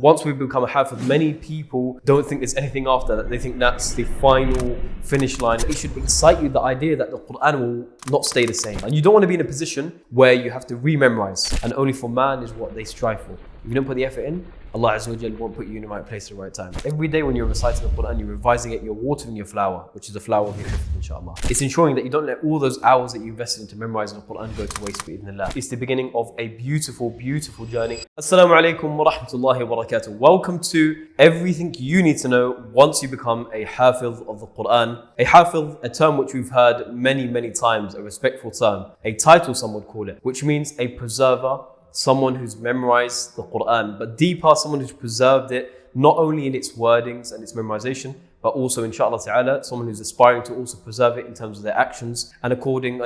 once we become a Hafiz, many people don't think there's anything after that. They think that's the final finish line. It should excite you, the idea that the Qur'an will not stay the same. And you don't want to be in a position where you have to rememorize, and only for man is what they strive for. If you don't put the effort in, Allah Azza wa Jal won't put you in the right place at the right time. Every day when you're reciting the Qur'an, you're revising it, you're watering your flower, which is the flower of your Hifz, inshallah. It's ensuring that you don't let all those hours that you invested into memorizing the Qur'an go to waste, bi'idhnillah. It's the beginning of a beautiful, beautiful journey. Assalamu alaikum wa rahmatullahi wa barakatuh. Welcome to everything you need to know once you become a Hafiz of the Qur'an. A Hafiz, a term which we've heard many, many times, a respectful term, a title some would call it, which means a preserver, someone who's memorized the Qur'an, but deeper, someone who's preserved it, not only in its wordings and its memorization, but also, inshallah ta'ala, someone who's aspiring to also preserve it in terms of their actions and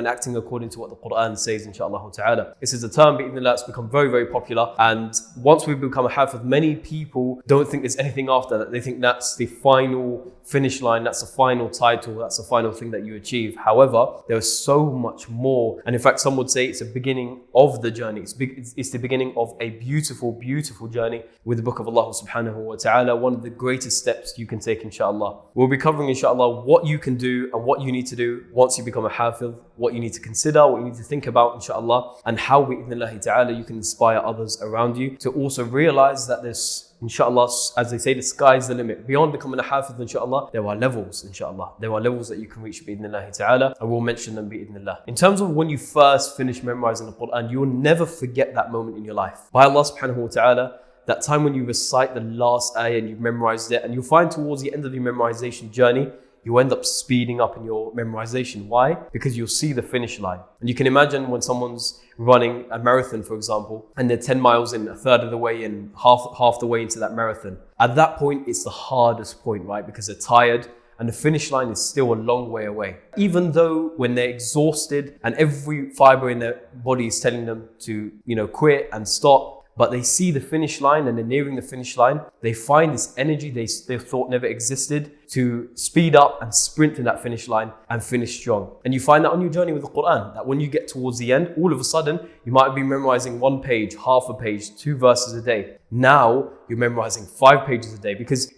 acting according to what the Qur'an says, inshallah ta'ala. This is a term, bi'idhnillah, that's become very, very popular. And once we become a Hafiz, many people don't think there's anything after that. They think that's the final finish line, that's the final title, that's the final thing that you achieve. However, there is so much more. And in fact, some would say it's a beginning of the journey. It's the beginning of a beautiful, beautiful journey with the book of Allah subhanahu wa ta'ala, one of the greatest steps you can take, inshallah. We'll be covering, inshallah, what you can do and what you need to do once you become a Hafiz, what you need to consider, what you need to think about, inshallah, and how, bi'idhnillahi ta'ala, you can inspire others around you to also realize that there's, inshallah, as they say, the sky's the limit. Beyond becoming a Hafiz, inshallah, there are levels, inshallah. There are levels that you can reach, bi'idhnillahi ta'ala, and we'll mention them, bi'idhnillah. In terms of when you first finish memorizing the Qur'an, you will never forget that moment in your life. By Allah subhanahu wa ta'ala, that time when you recite the last ayah and you've memorized it, and you'll find towards the end of your memorization journey, you end up speeding up in your memorization. Why? Because you'll see the finish line. And you can imagine when someone's running a marathon, for example, and they're 10 miles in, a third of the way in, half the way into that marathon. At that point, it's the hardest point, right? Because they're tired and the finish line is still a long way away. Even though when they're exhausted and every fiber in their body is telling them to, quit and stop, but they see the finish line and they're nearing the finish line, they find this energy they thought never existed to speed up and sprint to that finish line and finish strong. And you find that on your journey with the Qur'an, that when you get towards the end, all of a sudden, you might be memorizing 1 page, half a page, 2 verses a day. Now, you're memorizing 5 pages a day because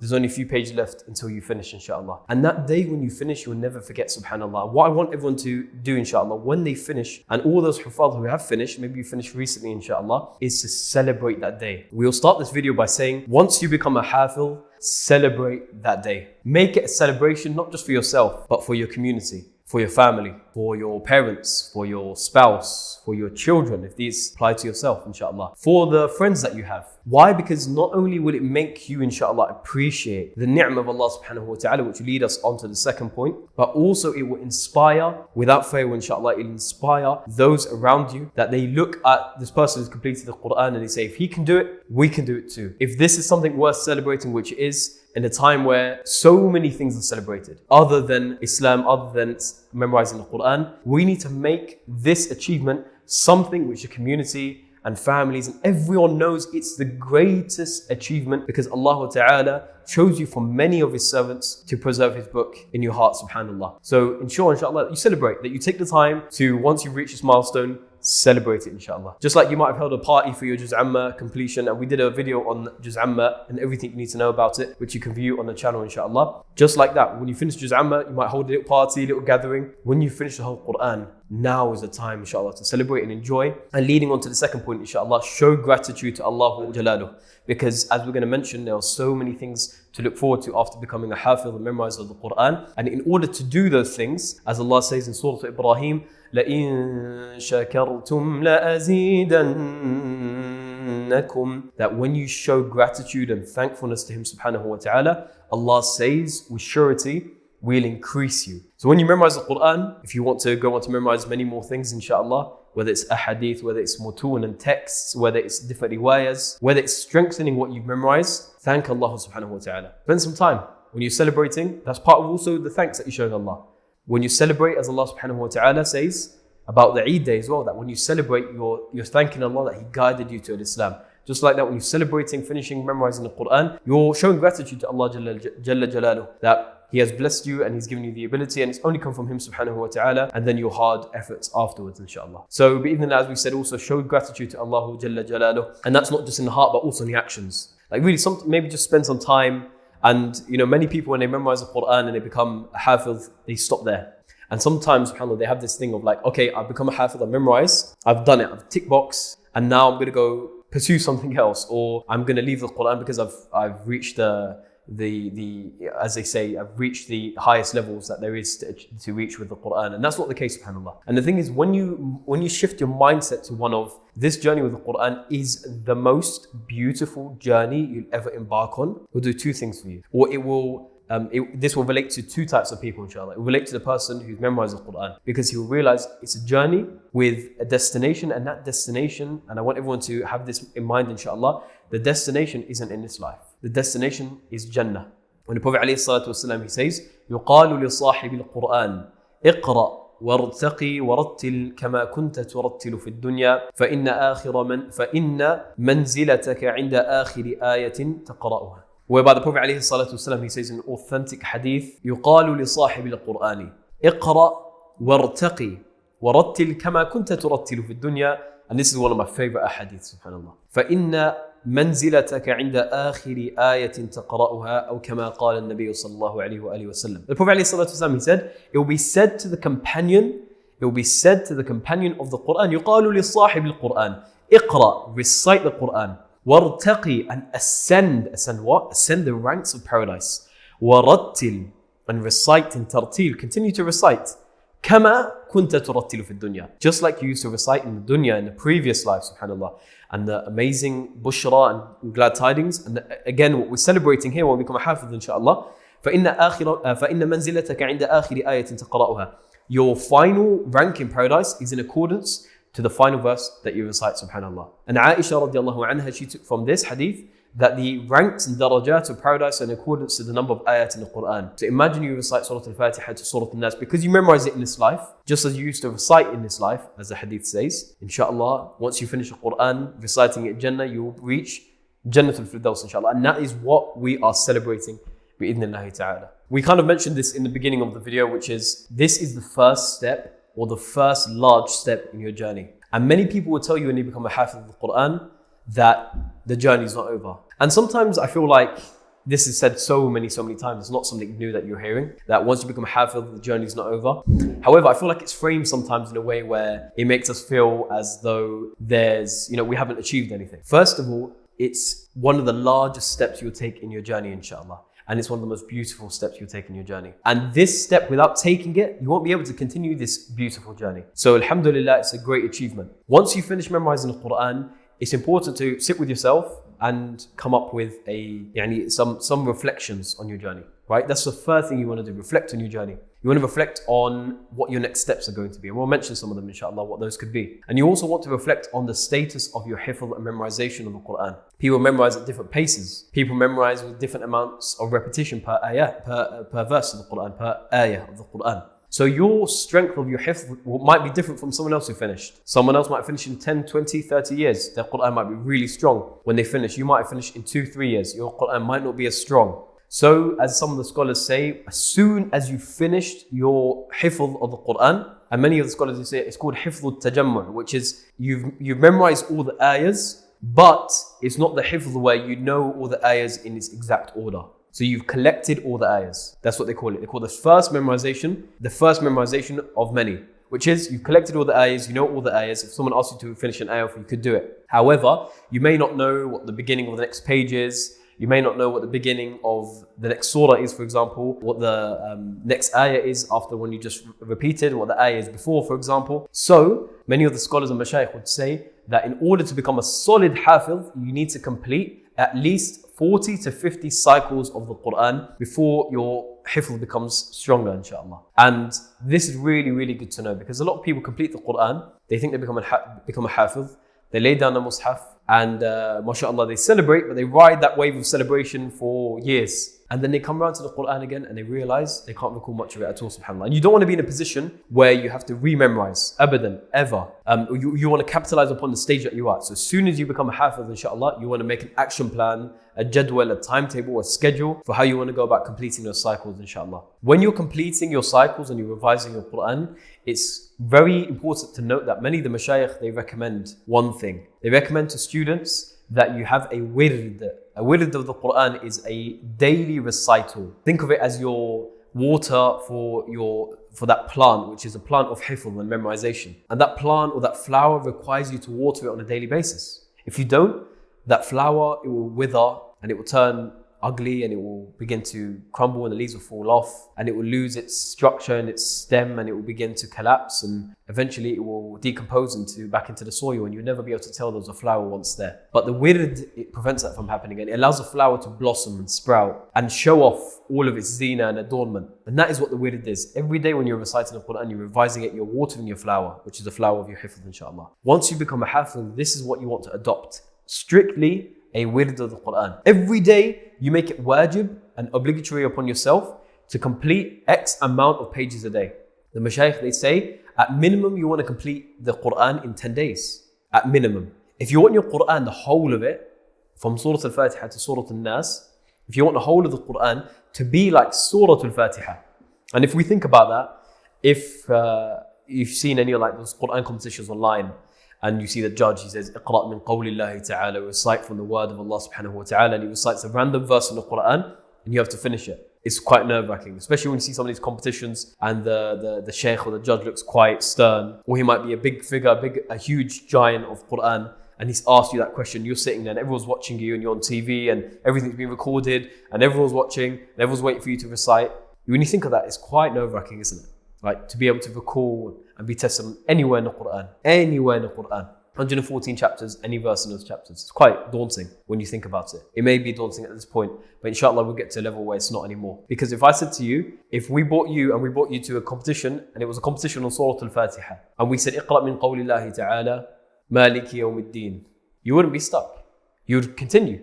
there's only a few pages left until you finish, inshallah. And that day when you finish, you'll never forget, subhanallah. What I want everyone to do, inshallah, when they finish, and all those Hufaz who have finished, maybe you finished recently, inshallah, is to celebrate that day. We'll start this video by saying, once you become a Hafiz, celebrate that day. Make it a celebration, not just for yourself, but for your community, for your family, for your parents, for your spouse, for your children, if these apply to yourself, inshallah, for the friends that you have. Why? Because not only will it make you, inshallah, appreciate the ni'mah of Allah subhanahu wa ta'ala, which will lead us on to the second point, but also it will inspire, without fail, inshallah, it'll inspire those around you that they look at this person who's completed the Qur'an and they say, if he can do it, we can do it too. If this is something worth celebrating, which it is, in a time where so many things are celebrated, other than Islam, other than memorizing the Qur'an, we need to make this achievement something which the community and families and everyone knows it's the greatest achievement, because Allah Ta'ala chose you from many of His servants to preserve His book in your heart, subhanallah. So ensure, inshallah, you celebrate, that you take the time to, once you reach this milestone, celebrate it, inshallah. Just like you might have held a party for your Juz Amma completion, and we did a video on Juz Amma and everything you need to know about it, which you can view on the channel, inshallah. Just like that, when you finish Juz Amma, you might hold a little party, a little gathering. When you finish the whole Qur'an, now is the time, inshallah, to celebrate and enjoy. And leading on to the second point, inshallah, show gratitude to Allah Jalaluh. Because as we're going to mention, there are so many things to look forward to after becoming a Hafiz and memorizer of the Qur'an. And in order to do those things, as Allah says in Surah Ibrahim, لَإِن شَكَرْتُمْ لَأَزِيدَنَّكُمْ, that when you show gratitude and thankfulness to Him subhanahu wa ta'ala, Allah says with surety, we'll increase you. So when you memorize the Qur'an, if you want to go on to memorize many more things, inshallah, whether it's a hadith, whether it's mutun and texts, whether it's different riwayas, whether it's strengthening what you've memorized, thank Allah subhanahu wa ta'ala. Spend some time. When you're celebrating, that's part of also the thanks that you're showing Allah. When you celebrate, as Allah subhanahu wa ta'ala says about the Eid day as well, that when you celebrate, you're thanking Allah that He guided you to Islam. Just like that, when you're celebrating, finishing, memorizing the Qur'an, you're showing gratitude to Allah Jalla Jalaluh, that He has blessed you and He's given you the ability, and it's only come from Him subhanahu wa ta'ala, and then your hard efforts afterwards, inshallah. So, as we said, also show gratitude to Allah Jalla Jalaluh. And that's not just in the heart, but also in the actions. Like really, maybe just spend some time. And many people, when they memorize the Qur'an and they become a Hafiz, they stop there. And sometimes, subhanAllah, they have this thing of like, okay, I've become a Hafiz, I've memorized, I've done it, I've tick box, and now I'm going to go pursue something else, or I'm going to leave the Qur'an because I've reached the as they say, I've reached the highest levels that there is to reach with the Qur'an. And that's not the case, subhanAllah. And the thing is, when you shift your mindset to one of this journey with the Qur'an is the most beautiful journey you'll ever embark on, will do two things for you. Or this will relate to two types of people, inshallah. It will relate to the person who's memorized the Qur'an, because he will realize it's a journey with a destination, and that destination, and I want everyone to have this in mind, inshallah, the destination isn't in this life. The destination is Jannah. When the Prophet ﷺ, he says, يُقَالُ لِصَاحِبِ الْقُرْآنِ اقْرَأ وارتقي ورتل كما كنت ترتل في الدنيا فإن منزلتك عند آخر آية تقرأها. Whereby the Prophet ﷺ, he says in an authentic hadith, يُقَالُ لِصَاحِبِ الْقُرْآنِ اقْرَأ وارتقي ورتل كما كنت ترتل في الدنيا. And this is one of my favorite hadiths, subhanAllah. فإن منزلتك عند آخر آية تقرأها أو كما قال النبي صلى الله عليه وآله وسلم. The Prophet ﷺ, he said, it will be said to the companion of the Qur'an, يقال لصاحب القرآن اقرأ, recite the Qur'an, وارتقي, and ascend what? Ascend the ranks of paradise. ورتل, and recite in Tarteel, continue to recite. كما كنت ترتل في الدنيا, just like you used to recite in the dunya, in the previous life, subhanAllah. And the amazing bushra and glad tidings. And again, what we're celebrating here when we become a hafiz, inshallah. فإن منزلتك عند آخر آية تقرأها. Your final rank in paradise is in accordance to the final verse that you recite, subhanAllah. And Aisha radiallahu anha, she took from this hadith that the ranks and darajat of paradise are in accordance to the number of ayat in the Qur'an. So imagine you recite Surah Al-Fatiha to Surah Al-Nas, because you memorize it in this life, just as you used to recite in this life, as the hadith says. Inshallah, once you finish the Qur'an, reciting it Jannah, you will reach Jannatul Firdaus, inshallah. And that is what we are celebrating, bi'idhnillahi ta'ala. We kind of mentioned this in the beginning of the video, which is, this is the first step, or the first large step in your journey. And many people will tell you when you become a hafiz of the Qur'an, that the journey is not over. And sometimes I feel like this is said so many times. It's not something new that you're hearing, that once you become a hafiz, the journey is not over. However, I feel like it's framed sometimes in a way where it makes us feel as though we haven't achieved anything. First of all, it's one of the largest steps you'll take in your journey, inshallah. And it's one of the most beautiful steps you'll take in your journey. And this step, without taking it, you won't be able to continue this beautiful journey. So alhamdulillah, it's a great achievement. Once you finish memorizing the Qur'an, it's important to sit with yourself and come up with some reflections on your journey, right? That's the first thing you want to do, reflect on your journey. You want to reflect on what your next steps are going to be. And we'll mention some of them, inshallah, what those could be. And you also want to reflect on the status of your hifz and memorization of the Qur'an. People memorize at different paces. People memorize with different amounts of repetition per ayah, per verse of the Qur'an, per ayah of the Qur'an. So your strength of your hifz might be different from someone else who finished. Someone else might finish in 10, 20, 30 years. Their Qur'an might be really strong when they finish. You might finish in 2, 3 years. Your Qur'an might not be as strong. So as some of the scholars say, as soon as you finished your hifz of the Qur'an, and many of the scholars say it's called hifz al-tajammu', which is you've memorized all the ayahs, but it's not the hifz where you know all the ayahs in its exact order. So you've collected all the ayahs. That's what they call it. They call the first memorization of many, which is you've collected all the ayahs, you know all the ayahs. If someone asked you to finish an ayah, you could do it. However, you may not know what the beginning of the next page is. You may not know what the beginning of the next surah is, for example, what the next ayah is after one you just repeated, what the ayah is before, for example. So many of the scholars and mashayikh would say that in order to become a solid hafiz, you need to complete at least 40 to 50 cycles of the Qur'an before your hifz becomes stronger, inshallah. And this is really, really good to know, because a lot of people complete the Qur'an, they think they become a hafiz, they lay down the mushaf, and mashallah, they celebrate, but they ride that wave of celebration for years. And then they come around to the Qur'an again and they realize they can't recall much of it at all, subhanAllah. And you don't want to be in a position where you have to rememorize, abadan, ever. You want to capitalize upon the stage that you are. So as soon as you become a Hafiz, inshaAllah, you want to make an action plan, a jadwal, a timetable, a schedule for how you want to go about completing those cycles, inshaAllah. When you're completing your cycles and you're revising your Qur'an, it's very important to note that many of the mashayikh, they recommend one thing. They recommend to students that you have a wird. A wird of the Qur'an is a daily recital. Think of it as your water for that plant, which is a plant of hifz and memorization. And that plant or that flower requires you to water it on a daily basis. If you don't, that flower, it will wither and it will turn ugly and it will begin to crumble and the leaves will fall off and it will lose its structure and its stem and it will begin to collapse and eventually it will decompose back into the soil and you'll never be able to tell there was a flower once there. But the wird, it prevents that from happening and it allows the flower to blossom and sprout and show off all of its zina and adornment. And that is what the wird is. Every day when you're reciting the Qur'an, you're revising it, you're watering your flower, which is the flower of your hifz, inshaAllah. Once you become a hafiz, this is what you want to adopt. Strictly a wird of the Qur'an. Every day you make it wajib and obligatory upon yourself to complete X amount of pages a day. The mashayikh, they say, at minimum you want to complete the Qur'an in 10 days. At minimum. If you want your Qur'an, the whole of it, from Surah Al-Fatiha to Surah Al-Nas, if you want the whole of the Qur'an to be like Surah Al-Fatiha. And if we think about that, if you've seen any of like those Qur'an competitions online, and you see the judge, he says, "Iqra' min qawlillahi ta'ala," recite from the word of Allah subhanahu wa ta'ala, and he recites a random verse in the Qur'an, and you have to finish it. It's quite nerve-wracking, especially when you see some of these competitions and the sheikh or the judge looks quite stern, or he might be a big figure, a huge giant of Qur'an, and he's asked you that question, you're sitting there and everyone's watching you and you're on TV and everything's being recorded and everyone's watching and everyone's waiting for you to recite. When you think of that, it's quite nerve-wracking, isn't it? Like to be able to recall and be tested anywhere in the Qur'an. Anywhere in the Qur'an. 114 chapters, any verse in those chapters. It's quite daunting when you think about it. It may be daunting at this point, but inshallah we'll get to a level where it's not anymore. Because if I said to you, if we brought you to a competition, and it was a competition on Surah Al-Fatiha, and we said, "Iqra' min qawlillahi ta'ala, maliki yawmiddin," you wouldn't be stuck. You would continue.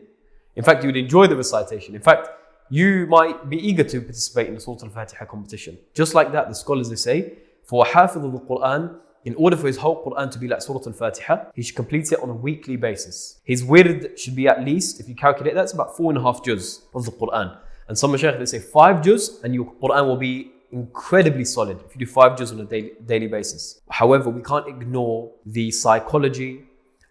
In fact, you would enjoy the recitation. In fact, you might be eager to participate in the Surah Al-Fatiha competition. Just like that, the scholars, they say, for a hafiz of the Qur'an, in order for his whole Qur'an to be like Surah Al-Fatiha, he should complete it on a weekly basis. His wird should be at least, if you calculate, that's about 4.5 juz of the Qur'an. And some mashayikh, they say 5 juz and your Qur'an will be incredibly solid if you do 5 juz on a daily basis. However, we can't ignore the psychology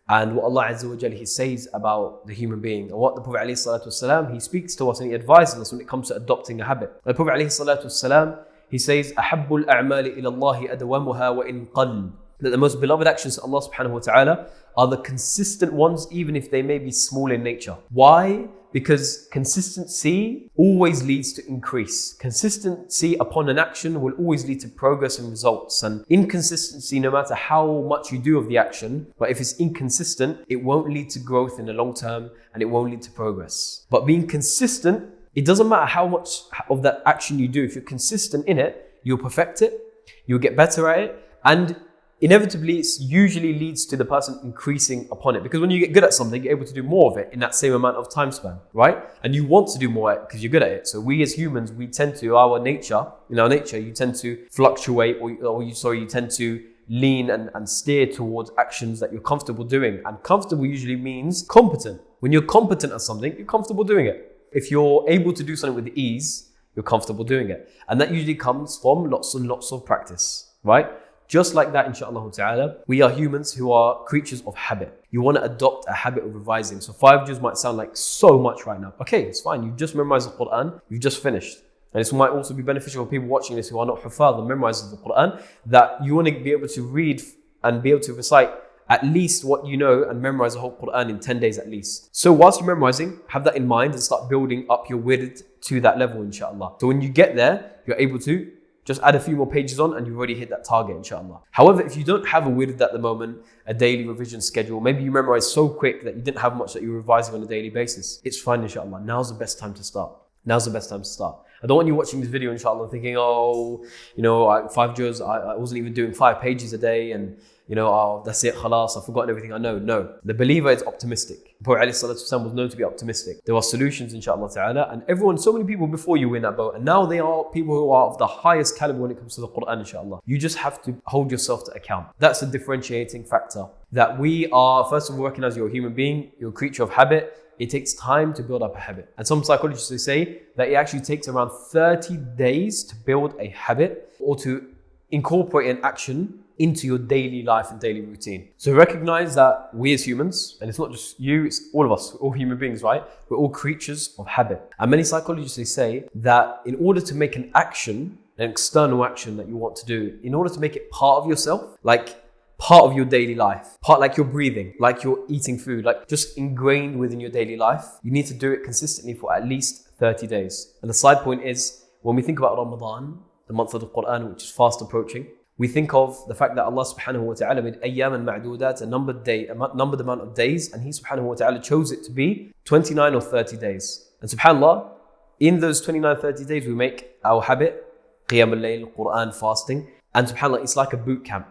and what Allah Azza wa Jalla, He says about the human being and what the Prophet ﷺ, he speaks to us and he advises us when it comes to adopting a habit. The Prophet ﷺ, he says, أَحَبُّ الْأَعْمَالِ إِلَى اللَّهِ أَدْوَمُهَا وَإِنْ قَلٍّ. That the most beloved actions to Allah subhanahu wa ta'ala are the consistent ones, even if they may be small in nature. Why? Because consistency always leads to increase. Consistency upon an action will always lead to progress and results. And inconsistency, no matter how much you do of the action, but if it's inconsistent, it won't lead to growth in the long term and it won't lead to progress. But being consistent, it doesn't matter how much of that action you do. If you're consistent in it, you'll perfect it, you'll get better at it, and inevitably it usually leads to the person increasing upon it. Because when you get good at something, you're able to do more of it in that same amount of time span, right? And you want to do more because you're good at it. So we as humans, we tend to, in our nature, you tend to fluctuate you tend to lean and steer towards actions that you're comfortable doing. And comfortable usually means competent. When you're competent at something, you're comfortable doing it. If you're able to do something with ease, you're comfortable doing it. And that usually comes from lots and lots of practice, right? Just like that, inshaAllah ta'ala, we are humans who are creatures of habit. You want to adopt a habit of revising. So 5 juz might sound like so much right now. Okay, it's fine. You've just memorized the Qur'an. You've just finished. And this might also be beneficial for people watching this who are not hufaz and memorizers of the Qur'an, that you want to be able to read and be able to recite at least what you know and memorize the whole Qur'an in 10 days at least. So whilst you're memorizing, have that in mind and start building up your wird to that level, inshallah. So when you get there, you're able to just add a few more pages on and you've already hit that target, inshallah. However, if you don't have a wird at the moment, a daily revision schedule, maybe you memorize so quick that you didn't have much that you're revising on a daily basis, it's fine, inshallah. Now's the best time to start. Now's the best time to start. I don't want you watching this video, inshallah, thinking, 5 juz, I wasn't even doing 5 pages a day and oh, that's it, khalas, I've forgotten everything I know. No, the believer is optimistic. The Prophet ﷺ was known to be optimistic. There are solutions, inshallah ta'ala, and everyone, so many people before you were in that boat, and now they are people who are of the highest caliber when it comes to the Qur'an, inshallah. You just have to hold yourself to account. That's a differentiating factor. That we are, first of all, recognize you're a human being, you're a creature of habit. It takes time to build up a habit. And some psychologists, they say that it actually takes around 30 days to build a habit or to incorporate an action into your daily life and daily routine. So recognize that we as humans, and it's not just you, it's all of us, we're all human beings, right? We're all creatures of habit. And many psychologists, they say that in order to make an action, an external action that you want to do, in order to make it part of yourself, like part of your daily life, part like your breathing, like you're eating food, like just ingrained within your daily life, you need to do it consistently for at least 30 days. And the side point is, when we think about Ramadan, the month of the Qur'an, which is fast approaching, we think of the fact that Allah subhanahu wa ta'ala made ayyaman ma'dudat, a numbered amount of days, and He subhanahu wa ta'ala chose it to be 29 or 30 days. And subhanAllah, in those 29, 30 days, we make our habit, qiyam al-layl, Qur'an, fasting, and subhanAllah, it's like a boot camp.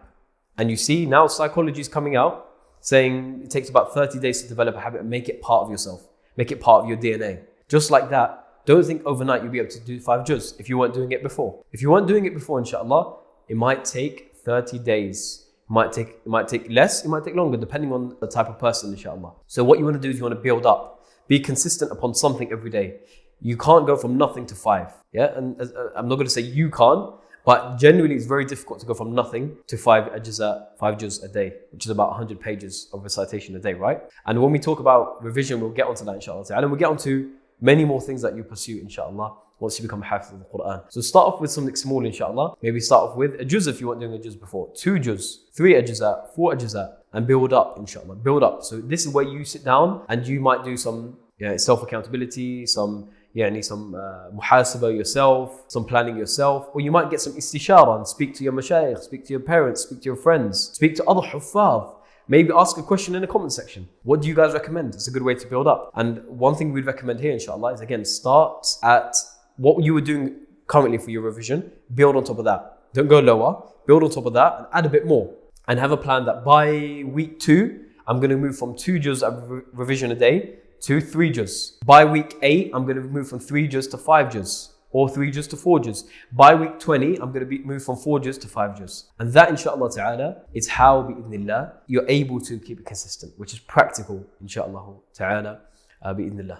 And you see now psychology is coming out saying it takes about 30 days to develop a habit and make it part of yourself, make it part of your DNA. Just like that, don't think overnight you'll be able to do 5 juz if you weren't doing it before. If you weren't doing it before, inshallah, it might take 30 days. It might take less, it might take longer, depending on the type of person, inshallah. So what you want to do is you want to build up. Be consistent upon something every day. You can't go from nothing to 5. Yeah, and I'm not going to say you can't, but generally it's very difficult to go from nothing to 5 juz a day, which is about 100 pages of recitation a day, right? And when we talk about revision, we'll get onto that, inshallah. And we'll get onto many more things that you pursue, inshallah, once you become a Hafiz of the Qur'an. So start off with something small, inshallah. Maybe start off with a juz if you weren't doing a juz before. 2 juz, 3 ijazah, 4 ijazah, and build up, inshallah. Build up. So this is where you sit down and you might do some self-accountability, some muhasabah yourself, some planning yourself, or you might get some istishara and speak to your mashayikh, speak to your parents, speak to your friends, speak to other huffaz. Maybe ask a question in the comment section. What do you guys recommend? It's a good way to build up. And one thing we'd recommend here, inshallah, is again, start at what you were doing currently for your revision, build on top of that. Don't go lower, build on top of that and add a bit more. And have a plan that by week 2, I'm going to move from 2 juz of revision a day to 3 juz. By week 8, I'm going to move from 3 juz to 5 juz, or 3 juz to 4 juz. By week 20, I'm going to move from 4 juz to 5 juz. And that, inshallah ta'ala, is how, bi'idhnillah, you're able to keep it consistent, which is practical, inshallah ta'ala.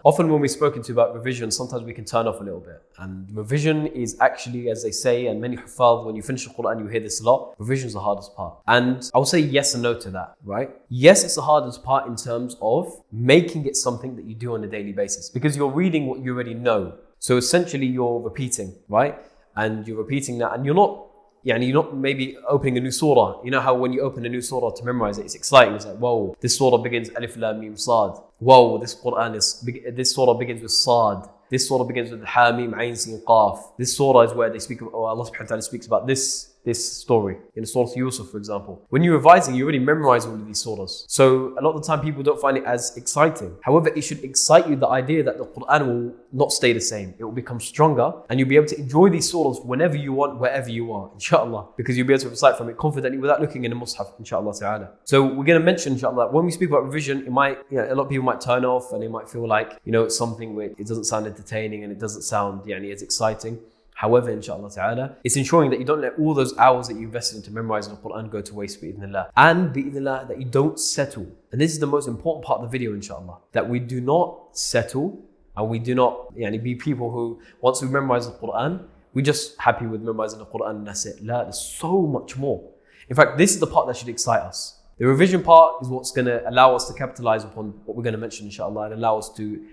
Often when we've spoken to about revision, sometimes we can turn off a little bit. And revision is actually, as they say, and many huffaz, when you finish the Qur'an, you hear this a lot, revision is the hardest part. And I would say yes and no to that, right? Yes, it's the hardest part in terms of making it something that you do on a daily basis, because you're reading what you already know. So essentially you're repeating, right? And you're repeating that, and you're not maybe opening a new surah. You know how when you open a new surah to memorize it, it's exciting. It's like, whoa, this surah begins alif lam mim sad. Whoa, this surah begins with sad. This surah begins with ha mim ayn sin qaf. This surah is where they speak of, Allah subhanahu wa ta'ala speaks about this story in Surah Yusuf, for example. When you're revising, you already memorize all of these surahs. So a lot of the time people don't find it as exciting. However, it should excite you, the idea that the Qur'an will not stay the same. It will become stronger and you'll be able to enjoy these surahs whenever you want, wherever you are, inshallah. Because you'll be able to recite from it confidently without looking in the mushaf, inshallah ta'ala. So we're going to mention, inshallah, when we speak about revision, it might, a lot of people might turn off and they might feel like, it's something where it doesn't sound entertaining and it doesn't sound as exciting. However, inshallah ta'ala, it's ensuring that you don't let all those hours that you invested into memorizing the Qur'an go to waste, bi'idhnillah. And bi'idhnillah, that you don't settle. And this is the most important part of the video, inshallah. That we do not settle and we do not be people who, once we memorize the Qur'an, we're just happy with memorizing the Qur'an and that's it. La, there's so much more. In fact, this is the part that should excite us. The revision part is what's going to allow us to capitalize upon what we're going to mention, inshallah, and allow us to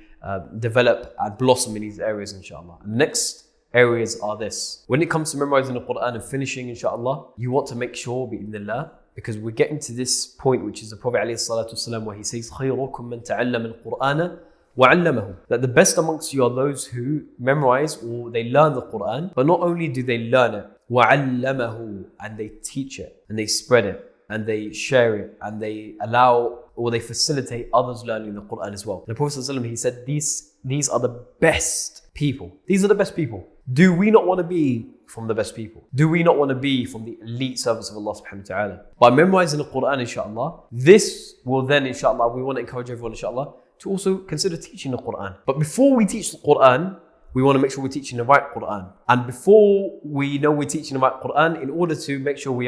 develop and blossom in these areas, inshallah. And next areas are this. When it comes to memorizing the Qur'an and finishing, inshallah, you want to make sure, bi'idhnillah, because we're getting to this point, which is the Prophet ﷺ, where he says, خَيْرُكُم مَّن تَعَلَّمَ الْقُرْآنَ وَعَلَّمَهُ. That the best amongst you are those who memorize or they learn the Qur'an, but not only do they learn it, وَعَلَّمَهُ, and they teach it, and they spread it, and they share it, and they allow or they facilitate others learning the Qur'an as well. The Prophet ﷺ, he said, these these are the best people. These are the best people. Do we not want to be from the best people? Do we not want to be from the elite servants of Allah subhanahu wa ta'ala? By memorizing the Qur'an, inshallah, this will then, inshallah, we want to encourage everyone, inshallah, to also consider teaching the Qur'an. But before we teach the Qur'an, we want to make sure we're teaching the right Qur'an. And before we know we're teaching the right Qur'an, in order to make sure we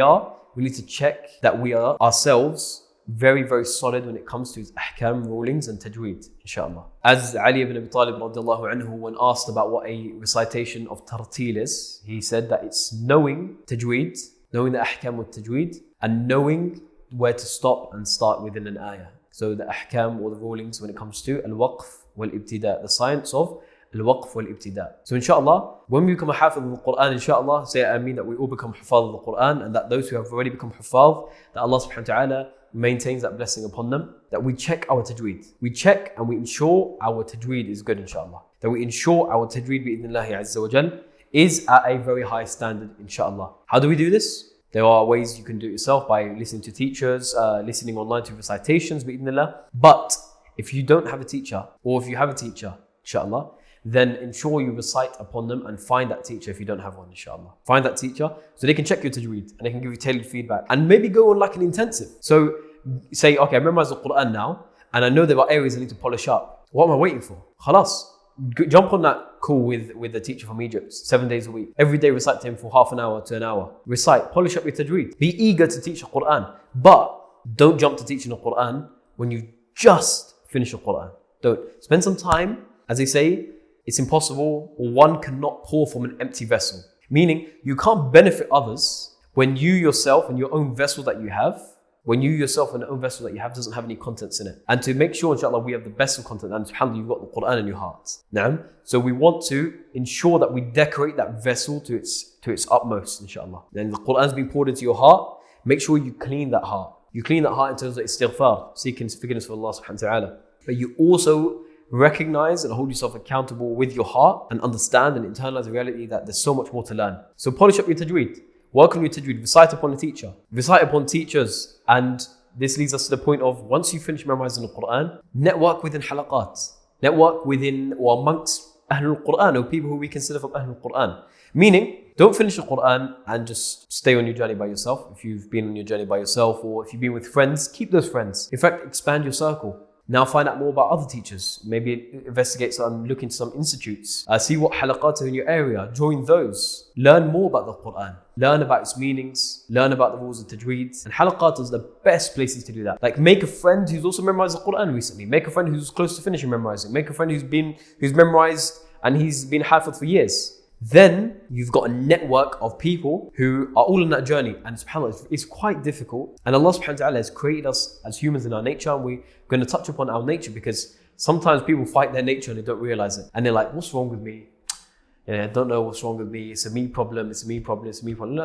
need to check that we are ourselves very, very solid when it comes to his ahkam, rulings and tajweed, inshallah. As Ali ibn Abi Talib radiallahu anhu, when asked about what a recitation of Tarteel is, he said that it's knowing tajweed, knowing the ahkam of tajweed, and knowing where to stop and start within an ayah. So the ahkam or the rulings when it comes to al-waqf wal-ibtida, the science of al-waqf wal-ibtida. So inshallah, when we become a hafiz of the Qur'an, inshallah, say ameen, that we all become hufaz of the Qur'an, and that those who have already become hufaz, that Allah subhanahu wa ta'ala maintains that blessing upon them, that we check our tajweed. We check and we ensure our tajweed is good, inshallah. That we ensure our tajweed bi'idhnillahi azza wa jal is at a very high standard, inshallah. How do we do this? There are ways you can do it yourself by listening to teachers, listening online to recitations bi'idhnillah. But if you don't have a teacher, or if you have a teacher, inshallah, then ensure you recite upon them and find that teacher if you don't have one, inshallah. Find that teacher so they can check your tajweed and they can give you tailored feedback. And maybe go on like an intensive. So say, okay, I memorize the Qur'an now and I know there are areas I need to polish up. What am I waiting for? Khalas. Jump on that call with the teacher from Egypt, 7 days a week. Every day recite to him for half an hour to an hour. Recite, polish up your tajweed. Be eager to teach the Qur'an. But don't jump to teaching the Qur'an when you just finish the Qur'an. Don't. Spend some time, as they say, it's impossible, or one cannot pour from an empty vessel. Meaning, you can't benefit others when you yourself and your own vessel that you have, doesn't have any contents in it. And to make sure, inshallah, we have the best of content, and subhanAllah, you've got the Qur'an in your heart. Naam. So we want to ensure that we decorate that vessel to its utmost, inshallah. Then the Qur'an's been poured into your heart, make sure you clean that heart. You clean that heart in terms of istighfar, seeking forgiveness for Allah subhanahu wa ta'ala. But you also recognize and hold yourself accountable with your heart and understand and internalize the reality that there's so much more to learn. So polish up your tajweed, work on your tajweed, recite upon a teacher, recite upon teachers. And this leads us to the point of, once you finish memorizing the Qur'an, network within halaqat, network within or amongst Ahlul Qur'an, or people who we consider from Ahlul Qur'an. Meaning, don't finish the Qur'an and just stay on your journey by yourself. If you've been on your journey by yourself, or if you've been with friends, keep those friends. In fact, expand your circle. Now find out more about other teachers. Maybe investigate some, look into some institutes. See what halaqat are in your area. Join those. Learn more about the Qur'an. Learn about its meanings. Learn about the rules of tajweed. And halaqat is the best places to do that. Like, make a friend who's also memorized the Qur'an recently. Make a friend who's close to finishing memorizing. Make a friend who's memorized and he's been hafiz for years. Then you've got a network of people who are all on that journey. And subhanAllah, it's quite difficult. And Allah subhanahu wa ta'ala has created us as humans in our nature. And we're going to touch upon our nature, because sometimes people fight their nature and they don't realize it. And they're like, what's wrong with me? I don't know what's wrong with me. It's a me problem. It's a me problem. It's a me problem.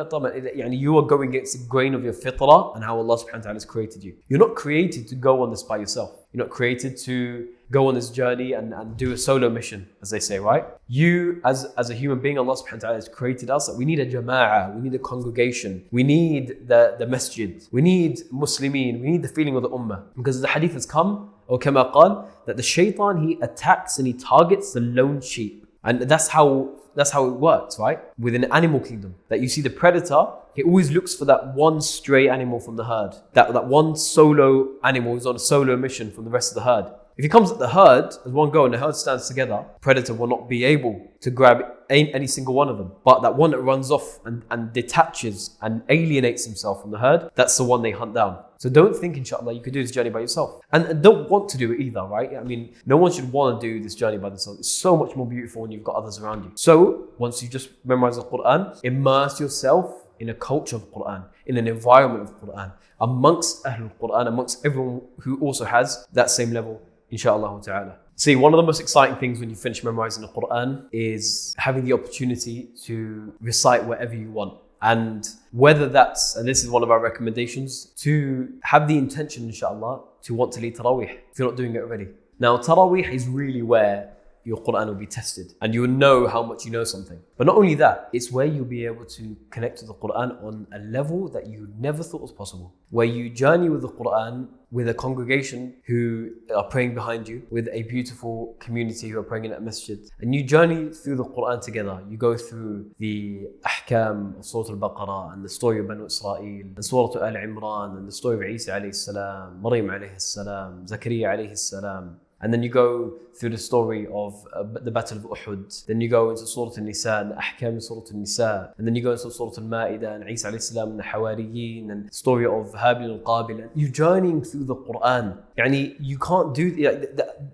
You are going against the grain of your fitrah and how Allah subhanahu wa ta'ala has created you. You're not created to go on this by yourself. You're not created to go on this journey and do a solo mission, as they say, right? You, as a human being, Allah subhanahu wa ta'ala has created us. We need a jama'ah. We need a congregation. We need the masjid. We need Muslimin. We need the feeling of the ummah. Because the hadith has come, or kama qal, that the shaitan, he attacks and he targets the lone sheep. And that's how it works, right? Within the animal kingdom, that you see the predator, he always looks for that one stray animal from the herd, that one solo animal who's on a solo mission from the rest of the herd. If he comes at the herd as one go and the herd stands together, predator will not be able to grab any single one of them. But that one that runs off and detaches and alienates himself from the herd, that's the one they hunt down. So don't think, inshallah, you could do this journey by yourself. And don't want to do it either, right? I mean, no one should want to do this journey by themselves. It's so much more beautiful when you've got others around you. So once you just memorize the Qur'an, immerse yourself in a culture of Qur'an, in an environment of Qur'an, amongst Ahlul Qur'an, amongst everyone who also has that same level, inshallah ta'ala. See, one of the most exciting things when you finish memorizing the Qur'an is having the opportunity to recite wherever you want. And whether that's, and this is one of our recommendations, to have the intention, inshallah, to want to lead Taraweeh if you're not doing it already. Now, Taraweeh is really where your Qur'an will be tested and you will know how much you know something. But not only that, it's where you'll be able to connect to the Qur'an on a level that you never thought was possible. Where you journey with the Qur'an with a congregation who are praying behind you, with a beautiful community who are praying in a masjid, and you journey through the Qur'an together. You go through the ahkam of Surah Al-Baqarah and the story of Banu Israel, and Surah Al-Imran, and the story of Isa alayhi salam, Maryam alayhi salam, Zakaria alayhi salam. And then you go through the story of the Battle of Uhud. Then you go into Surah Al-Nisa and the Ahkam of Surah Al-Nisa. And then you go into Surah Al-Ma'idah and Isa alayhi salam and the Hawariyeen and the story of Habil and Qabil. You're journeying through the Qur'an. You can't do,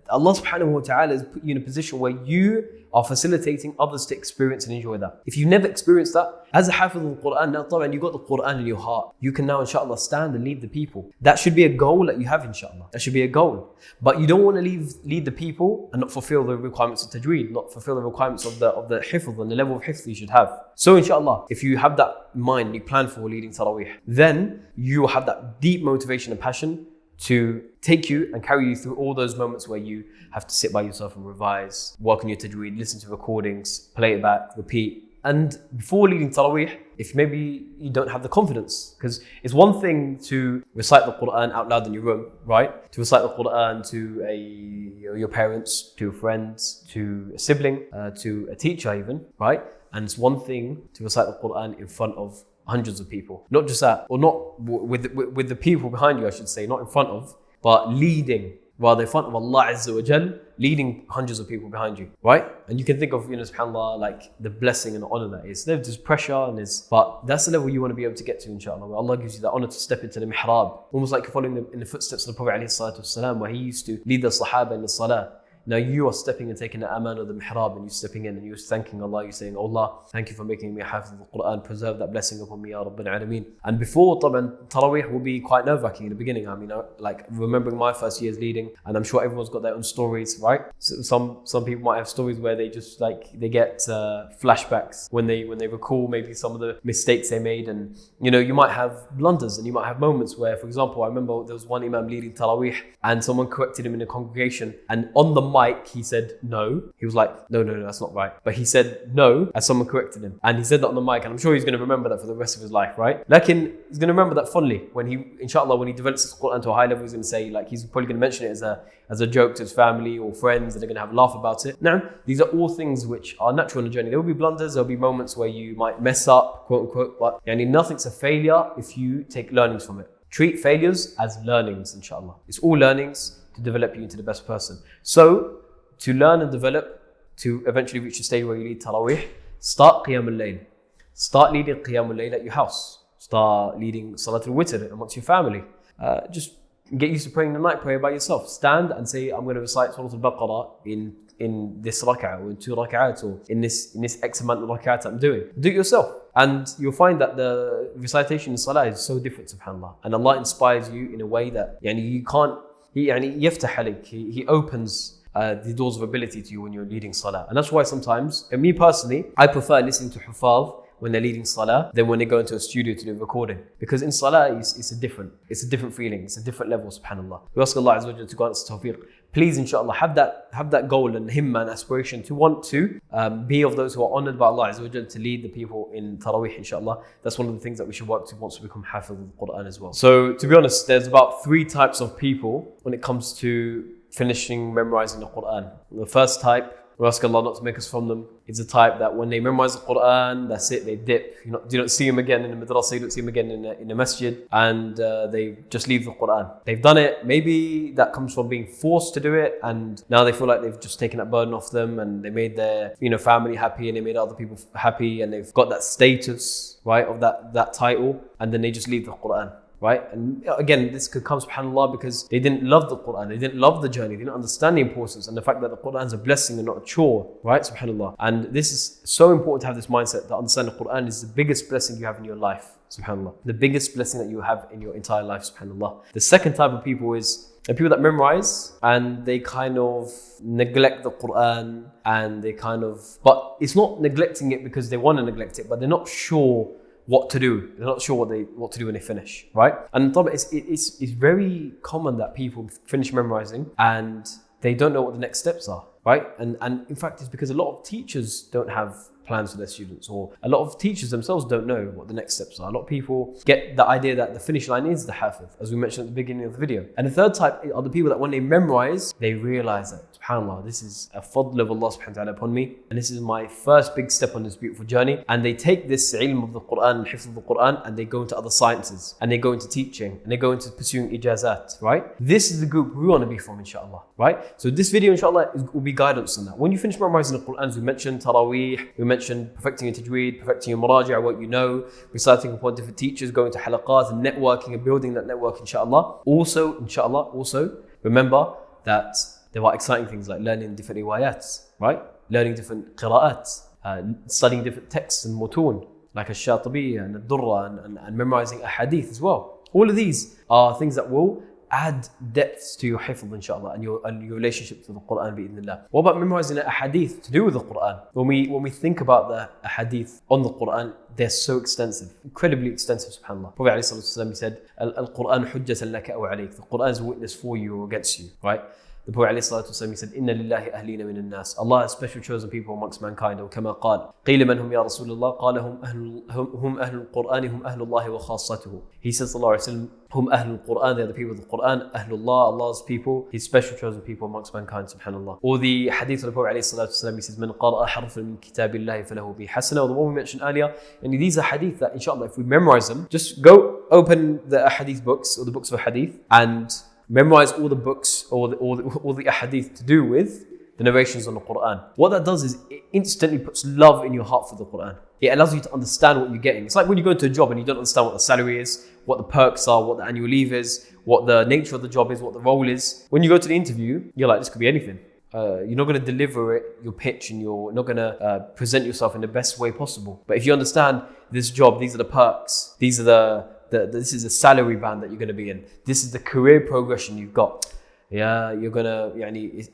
Allah subhanahu wa ta'ala has put you in a position where you are facilitating others to experience and enjoy that. If you've never experienced that, as a Hafiz of the Qur'an, now you've got the Qur'an in your heart. You can now, inshallah, stand and lead the people. That should be a goal that you have, inshallah. That should be a goal. But you don't want to lead the people and not fulfill the requirements of tajweed, not fulfill the requirements of the hifz and the level of hifz you should have. So, inshallah, if you have that in mind, you plan for leading Taraweeh, then you will have that deep motivation and passion to take you and carry you through all those moments where you have to sit by yourself and revise, work on your tajweed, listen to recordings, play it back, repeat. And before leading Taraweeh, if maybe you don't have the confidence, because it's one thing to recite the Qur'an out loud in your room, right? To recite the Qur'an to your parents, to friends, to a sibling, to a teacher even, right? And it's one thing to recite the Qur'an in front of hundreds of people. Not just that, or not with the people behind you, I should say, not in front of, but leading, rather in front of Allah Azza wa Jal, leading hundreds of people behind you, right? And you can think of, subhanAllah, like the blessing and the honor that is. There's pressure but that's the level you want to be able to get to, inshallah, where Allah gives you that honor to step into the mihrab, almost like you're following in the footsteps of the Prophet ﷺ, where he used to lead the Sahaba in the salah. Now you are stepping and taking the aman of the mihrab, and you're stepping in and you're thanking Allah. You're saying, oh Allah, thank you for making me a hafiz of the Qur'an. Preserve that blessing upon me, Ya Rabbil Alameen. And before, Taraweeh will be quite nerve-wracking in the beginning. Like remembering my first years leading, and I'm sure everyone's got their own stories, right? So some people might have stories where they just they get flashbacks when they recall maybe some of the mistakes they made, and you might have blunders and you might have moments where, for example, I remember there was one imam leading Taraweeh and someone corrected him in the congregation, and on the mic, he said no. He was like, no, that's not right. But he said no as someone corrected him. And he said that on the mic, and I'm sure he's going to remember that for the rest of his life, right? Lakin, he's going to remember that fondly when he, inshallah, when he develops his Qur'an to a high level, he's going to say, he's probably going to mention it as a joke to his family or friends, and they're going to have a laugh about it. Now, these are all things which are natural in the journey. There will be blunders, there will be moments where you might mess up, quote unquote, but nothing's a failure if you take learnings from it. Treat failures as learnings, inshallah. It's all learnings to develop you into the best person. So, to learn and develop, to eventually reach a stage where you lead Taraweeh, start Qiyam al-Layl. Start leading Qiyam al-Layl at your house. Start leading Salatul Witr amongst your family. Just get used to praying the night prayer by yourself. Stand and say, I'm going to recite Surah Al-Baqarah in this rak'ah, or in 2 rak'ahs, or in this X amount of rak'ahs I'm doing. Do it yourself. And you'll find that the recitation in Salah is so different, subhanAllah. And Allah inspires you in a way that you can't, yaftah alik, He opens the doors of ability to you when you're leading Salah. And that's why sometimes, and me personally, I prefer listening to Hufaz when they're leading Salah than when they go into a studio to do recording. Because in Salah, it's a different feeling, it's a different level, subhanAllah. We ask Allah Azza wa Jalla to grant us tawfiq. Please, inshallah, have that goal and himma and aspiration to want to be of those who are honored by Allah Azza wa Jalla to lead the people in Taraweeh, inshallah. That's one of the things that we should work to once we become Hafiz of the Qur'an as well. So, to be honest, there's about 3 types of people when it comes to finishing memorizing the Qur'an. The first type, we ask Allah not to make us from them, is the type that when they memorize the Qur'an, that's it, they dip. You don't see them again in the madrasa, you don't see them again in the masjid, and they just leave the Qur'an. They've done it, maybe that comes from being forced to do it, and now they feel like they've just taken that burden off them, and they made their family happy, and they made other people happy, and they've got that status, right, of that title, and then they just leave the Qur'an. Right? And again, this could come, subhanAllah, because they didn't love the Qur'an, they didn't love the journey, they didn't understand the importance and the fact that the Qur'an is a blessing and not a chore, right? SubhanAllah. And this is so important to have this mindset, that understand the Qur'an is the biggest blessing you have in your life, subhanAllah. The biggest blessing that you have in your entire life, subhanAllah. The second type of people is the people that memorize and they kind of neglect the Qur'an, and but it's not neglecting it because they want to neglect it, but they're not sure what to do. They're not sure what to do when they finish, right? And it's very common that people finish memorizing and they don't know what the next steps are, right? And in fact, it's because a lot of teachers don't have plans for their students, or a lot of teachers themselves don't know what the next steps are. A lot of people get the idea that the finish line is the Hafiz, as we mentioned at the beginning of the video. And the third type are the people that when they memorize, they realize that, subhanAllah, this is a fadl of Allah subhanahu wa ta'ala upon me, and this is my first big step on this beautiful journey. And they take this ilm of the Qur'an, hifz of the Qur'an, and they go into other sciences, and they go into teaching, and they go into pursuing ijazat, right? This is the group we want to be from, inshallah, right? So this video, inshallah, will be guidance on that. When you finish memorizing the Qur'an, we mentioned taraweeh, we mentioned perfecting your tajweed, perfecting your muraja', what you know, reciting upon different teachers, going to halaqat and networking and building that network, inshallah. Also, remember that there are exciting things like learning different riwayats, right? Learning different qira'at, studying different texts and mutun, like al-Shatibiyyah and al-Durra, and memorizing a hadith as well. All of these are things that will add depths to your hifz, inshallah, and your relationship to the Qur'an, bi'idhnillah. What about memorizing a hadith to do with the Qur'an? When we think about the hadith on the Qur'an, they're so extensive, incredibly extensive, subhanAllah. Prophet ﷺ, he said, Al-Qur'an hujjatan laka aw alayk. The Qur'an is a witness for you or against you, right? The Prophet ﷺ, he said, Inna lillahi ahlina min al-nas. Allah has special chosen people amongst mankind. Or kama qal. Qila man hum ya Rasulullah. Qala hum ahlul Qur'an, hum ahlullahi wa khassatuhu. He says, sallallahu alayhi wa sallam, hum ahlul Qur'an, they are the people of the Qur'an. Ahlullah, Allah's people, His special chosen people amongst mankind, subhanallah. Or the hadith of the Prophet ﷺ, he says, Man qara'a harfan min kitabillahi falahu bi hasana. Or the one we mentioned earlier. And these are hadith that, inshallah, if we memorize them, just go open the hadith books or the books of hadith and memorize all the books or the ahadith to do with the narrations on the Qur'an. What that does is it instantly puts love in your heart for the Qur'an. It allows you to understand what you're getting. It's like when you go into a job and you don't understand what the salary is, what the perks are, what the annual leave is, what the nature of the job is, what the role is. When you go to the interview, you're like, this could be anything. You're not going to deliver your pitch, and you're not going to present yourself in the best way possible. But if you understand this job, these are the perks, these are this is a salary band that you're going to be in. This is the career progression you've got. Yeah, you're going to,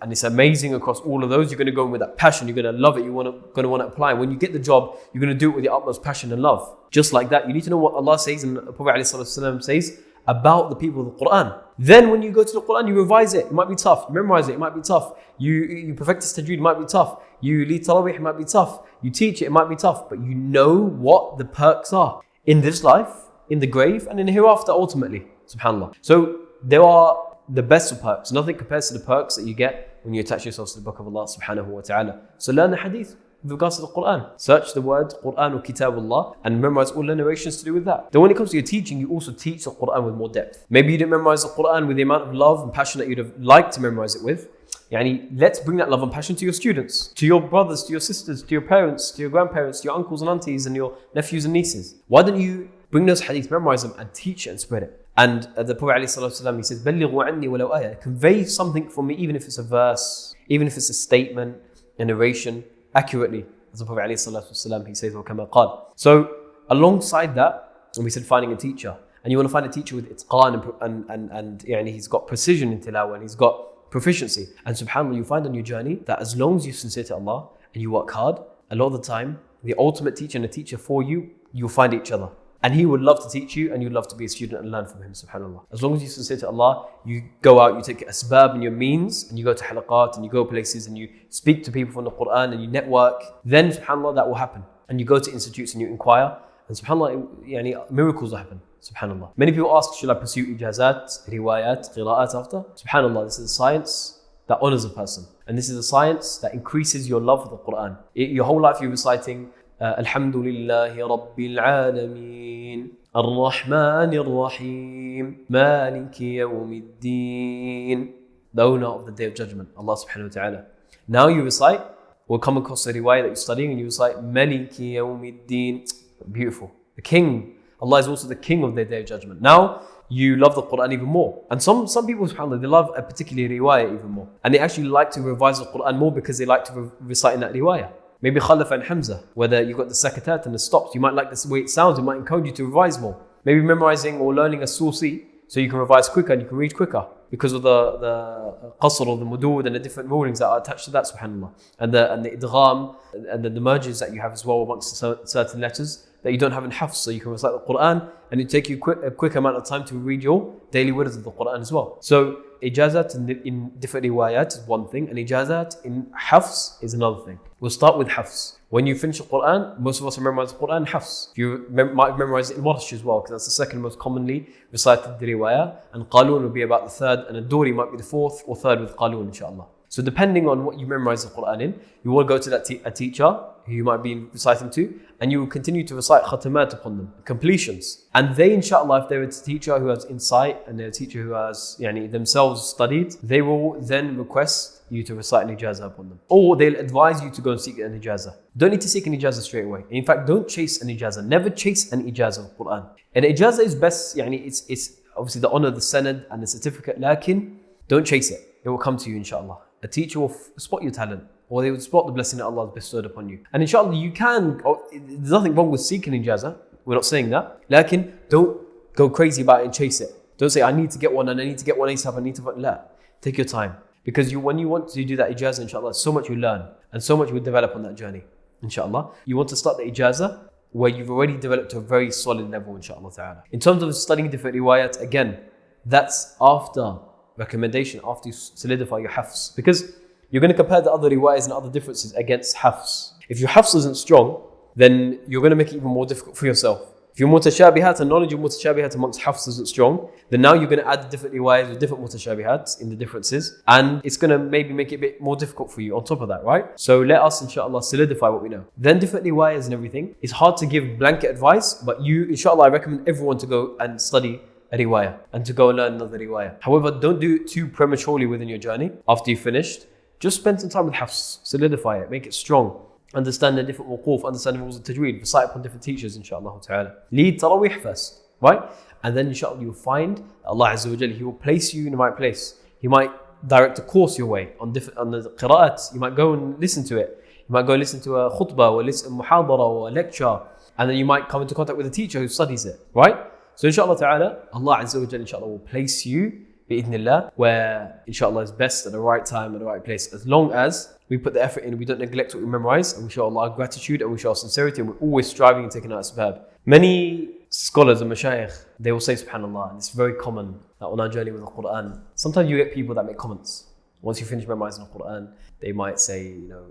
and it's amazing across all of those. You're going to go in with that passion. You're going to love it. You're going to want to apply. When you get the job, you're going to do it with your utmost passion and love. Just like that, you need to know what Allah says and the Prophet ﷺ says about the people of the Qur'an. Then when you go to the Qur'an, you revise it. It might be tough. You memorize it. It might be tough. You perfect this tajweed. It might be tough. You lead tarawih. It might be tough. You teach it. It might be tough. But you know what the perks are in this life, in the grave, and in the hereafter, ultimately. Subhanallah. So there are the best of perks. Nothing compares to the perks that you get when you attach yourselves to the book of Allah subhanahu wa ta'ala. So learn the hadith with regards to the Qur'an. Search the word Qur'an or Kitabullah and memorize all the narrations to do with that. Then when it comes to your teaching, you also teach the Qur'an with more depth. Maybe you didn't memorize the Qur'an with the amount of love and passion that you'd have liked to memorize it with. Let's bring that love and passion to your students, to your brothers, to your sisters, to your parents, to your grandparents, to your uncles and aunties and your nephews and nieces. Why don't you bring those hadith, memorize them and teach it and spread it? And the Prophet ﷺ, he says, بَلِّغُوا عَنِّي وَلَوْ آيَةً. Convey something from me, even if it's a verse, even if it's a statement, a narration, accurately. As the Prophet ﷺ, he says, وَكَمَا قَالَ. So alongside that, when we said finding a teacher, and you want to find a teacher with itqan and he's got precision in tilawah and he's got proficiency. And subhanAllah, you find on your journey that as long as you're sincere to Allah and you work hard, a lot of the time, the ultimate teacher and a teacher for you, you'll find each other. And he would love to teach you and you'd love to be a student and learn from him, subhanAllah. As long as you're sincere to Allah, you go out, you take asbab and your means, and you go to halaqat and you go places and you speak to people from the Qur'an and you network, then subhanAllah, that will happen. And you go to institutes and you inquire, and subhanAllah, miracles will happen, subhanAllah. Many people ask, should I pursue ijazat, riwayat, qira'at after? SubhanAllah, this is a science that honors a person. And this is a science that increases your love for the Qur'an. Your whole life you're reciting, Alhamdulillahi Rabbil Alameen, Ar-Rahman Ar-Rahim, Maliki Yawmiddin, the owner of the Day of Judgment, Allah subhanahu wa ta'ala. Now you recite, or come across a riwayah that you're studying and you recite, Maliki Yawmiddin, beautiful. The King, Allah is also the King of the Day of Judgment. Now you love the Qur'an even more. And some people, subhanAllah, they love a particular riwayah even more. And they actually like to revise the Qur'an more because they like to recite in that riwayah. Maybe Khalaf and Hamza, whether you've got the sakatat and the stops, you might like the way it sounds, it might encourage you to revise more. Maybe memorizing or learning a sursi so you can revise quicker and you can read quicker because of the qasr or the mudud and the different rulings that are attached to that, subhanAllah. And the idgham and the merges that you have as well amongst certain letters that you don't have in Hifz, so you can recite the Qur'an and it take you a quick amount of time to read your daily words of the Qur'an as well. So ijazat in different riwayat is one thing, and ijazat in Hifz is another thing. We'll start with Hifz. When you finish the Qur'an, most of us have memorized the Qur'an Hifz. You might have memorized it in Warsh as well, because that's the second most commonly recited riwayah. And Qalun will be about the third, and Ad-Duri might be the fourth or third with Qalun, inshallah. So depending on what you memorize the Qur'an in, you will go to that a teacher who you might be reciting to, and you will continue to recite khatamat upon them, completions. And they, inshallah, if they're a teacher who has insight and they're a teacher who has themselves studied, they will then request you to recite an ijazah upon them. Or they'll advise you to go and seek an ijazah. Don't need to seek an ijazah straight away. In fact, don't chase an ijazah. Never chase an ijazah of Qur'an. An ijazah is best, it's obviously the honor, the sanad and the certificate, lakin don't chase it. It will come to you, inshallah. A teacher will spot your talent, or they will spot the blessing that Allah has bestowed upon you. And inshallah, you can, there's nothing wrong with seeking ijazah. We're not saying that. Lakin, don't go crazy about it and chase it. Don't say, I need to get one and I need to get one ASAP, I need to, la. Take your time. Because when you want to do that ijazah, inshallah, so much you learn and so much you will develop on that journey, inshallah. You want to start the ijazah where you've already developed to a very solid level, inshallah ta'ala. In terms of studying different riwayat, again, that's after recommendation, after you solidify your Hifz. Because you're going to compare the other riwayas and other differences against Hifz. If your Hifz isn't strong, then you're going to make it even more difficult for yourself. If your mutashabihat and knowledge of mutashabihat amongst Hifz isn't strong, then now you're going to add different riwayas with different mutashabihat in the differences, and it's going to maybe make it a bit more difficult for you on top of that, right? So let us, inshallah, solidify what we know. Then different riwayas and everything. It's hard to give blanket advice, but you, inshallah, I recommend everyone to go and study a riwayah and to go and learn another riwayah. However, don't do it too prematurely within your journey. After you've finished, just spend some time with Hifz, solidify it, make it strong. Understand the different wuquf, understand the rules of tajweed, recite upon different teachers, inshallah ta'ala. Lead tarawih first, right? And then inshallah you'll find Allah Azza wa Jalla, He will place you in the right place. He might direct a course your way on the qira'at. You might go and listen to it. You might go and listen to a khutbah or listen to a muhadara or a lecture. And then you might come into contact with a teacher who studies it, right? So inshallah ta'ala, Allah Azza wa Jalla, inshallah, will place you bi'idhnillah where inshallah is best at the right time, at the right place. As long as we put the effort in, we don't neglect what we memorize, and we show Allah gratitude and we show our sincerity, and we're always striving and taking out asbab. Many scholars and mashayikh, they will say subhanallah, and it's very common that on our journey with the Qur'an, sometimes you get people that make comments. Once you finish memorizing the Qur'an, they might say,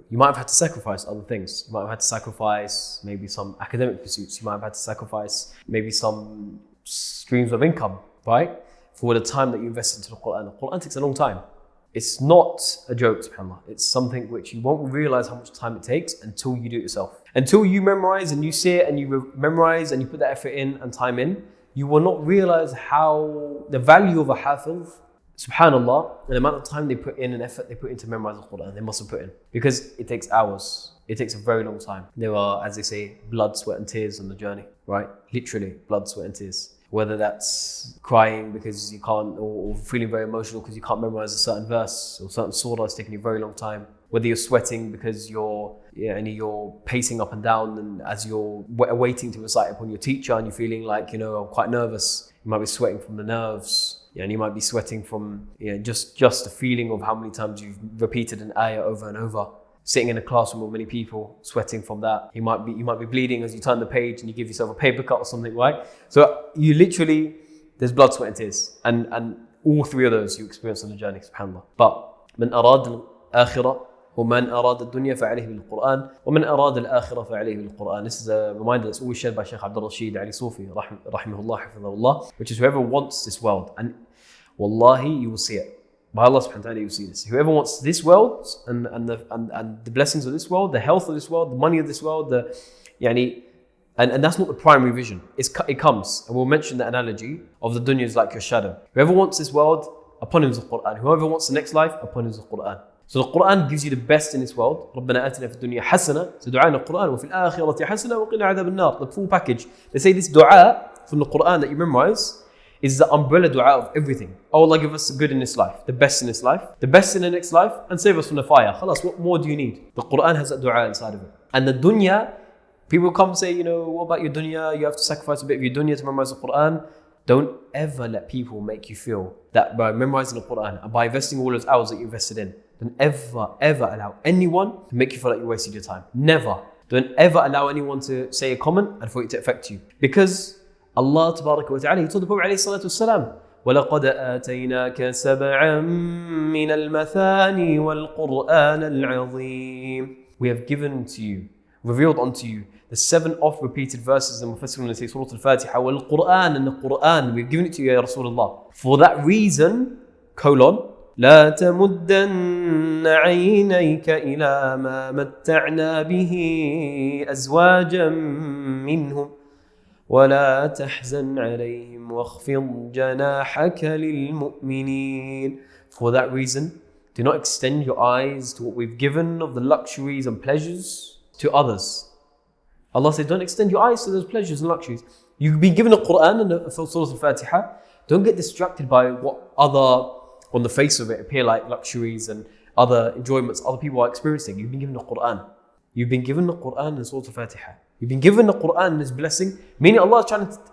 you might have had to sacrifice other things. You might have had to sacrifice maybe some academic pursuits. You might have had to sacrifice maybe some streams of income, right? For the time that you invested into the Qur'an. The Qur'an takes a long time. It's not a joke, subhanAllah. It's something which you won't realize how much time it takes until you do it yourself. Until you memorize and you see it and you memorize and you put that effort in and time in, you will not realize how the value of a Hafiz, subhanAllah, and the amount of time they put in and effort they put into memorizing the Qur'an, they must have put in. Because it takes hours. It takes a very long time. There are, as they say, blood, sweat and tears on the journey, right? Literally, blood, sweat and tears. Whether that's crying because you can't, or feeling very emotional because you can't memorize a certain verse or certain surah that's taking you a very long time. Whether you're sweating because you're pacing up and down, and as you're waiting to recite upon your teacher and you're feeling like, I'm quite nervous. You might be sweating from the nerves. And you might be sweating from just the feeling of how many times you've repeated an ayah over and over. Sitting in a classroom with many people, sweating from that. You might be bleeding as you turn the page and you give yourself a paper cut or something, right? So you literally, there's blood, sweat and tears. And all three of those you experience on the journey, subhanAllah. But من أراد الآخرة ومن أراد الدنيا فعليه بالقرآن ومن أراد الآخرة فعليه بالقرآن. This is a reminder that's always shared by Shaykh Abdul Rashid Ali Sufi, rahimahullah, hafidhahullah, which is whoever wants this world, and wallahi, you will see it. By Allah subhanahu wa ta'ala, you see this. Whoever wants this world and the blessings of this world, the health of this world, the money of this world, and that's not the primary vision. It comes, and we'll mention the analogy of the dunya is like your shadow. Whoever wants this world, upon him is the Qur'an. Whoever wants the next life, upon him is the Qur'an. So the Qur'an gives you the best in this world. رَبَّنَا آتِنَا فِي الدُّنْيَا حَسَنَةً. So dua in the Qur'an. وَفِي الْآخِرَةِ حَسَنَةً وَقِنَا عَذَابَ النَّارِ. The full package. They say this dua from the Qur'an that you memorize is the umbrella dua of everything. Oh Allah, give us the good in this life, the best in this life, the best in the next life, and save us from the fire. Khalas, what more do you need? The Qur'an has that dua inside of it. And the dunya, people come say, what about your dunya? You have to sacrifice a bit of your dunya to memorize the Qur'an. Don't ever let people make you feel that by memorizing the Qur'an and by investing all those hours that you invested in, don't ever allow anyone to make you feel like you wasted your time. Never. Don't ever allow anyone to say a comment and for it to affect you. Because Allah tabaraka wa ta'ala, He told the Prophet alayhi salatu wasalam, وَلَقَدْ آتَيْنَاكَ سَبْعًا مِنَ الْمَثَانِي وَالْقُرْآنَ الْعَظِيمِ. we have given to you, revealed unto you, the 7 oft repeated verses in Mufassirun say Surah Al-Fatiha, wal Qur'an, and the Qur'an, we've given it to you, Ya Rasulullah. For that reason, لا تمدن عينيك إلى ما متعنا به أزواجا منهم ولا تحزن عليهم واخفض جناحك للمؤمنين. For that reason, do not extend your eyes to what we've given of the luxuries and pleasures to others. Allah said, don't extend your eyes to those pleasures and luxuries. You've been given a Qur'an and Surah Al-Fatiha. Don't get distracted by what other, on the face of it, appear like luxuries and other enjoyments other people are experiencing. You've been given a Qur'an. You've been given the Qur'an and Surah Al-Fatiha. You've been given the Qur'an and His blessing. Meaning Allah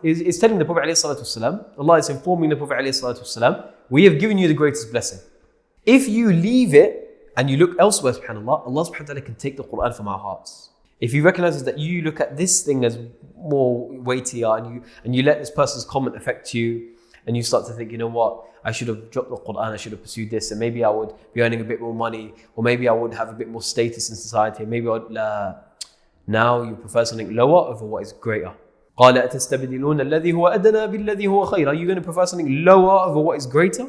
is telling the Prophet ﷺ, Allah is informing the Prophet ﷺ, we have given you the greatest blessing. If you leave it and you look elsewhere, subhanAllah, Allah subhanahu wa ta'ala can take the Qur'an from our hearts. If you recognize that you look at this thing as more weightier and you let this person's comment affect you, and you start to think, you know what, I should have dropped the Qur'an, I should have pursued this, and maybe I would be earning a bit more money, or maybe I would have a bit more status in society, maybe I would, now you prefer something lower over what is greater. قَالَ أَتَسْتَبْدِلُونَ الَّذِي هُوَ أَدْنَى بِالَّذِي هُوَ خَيْرٌ. Are you going to prefer something lower over what is greater?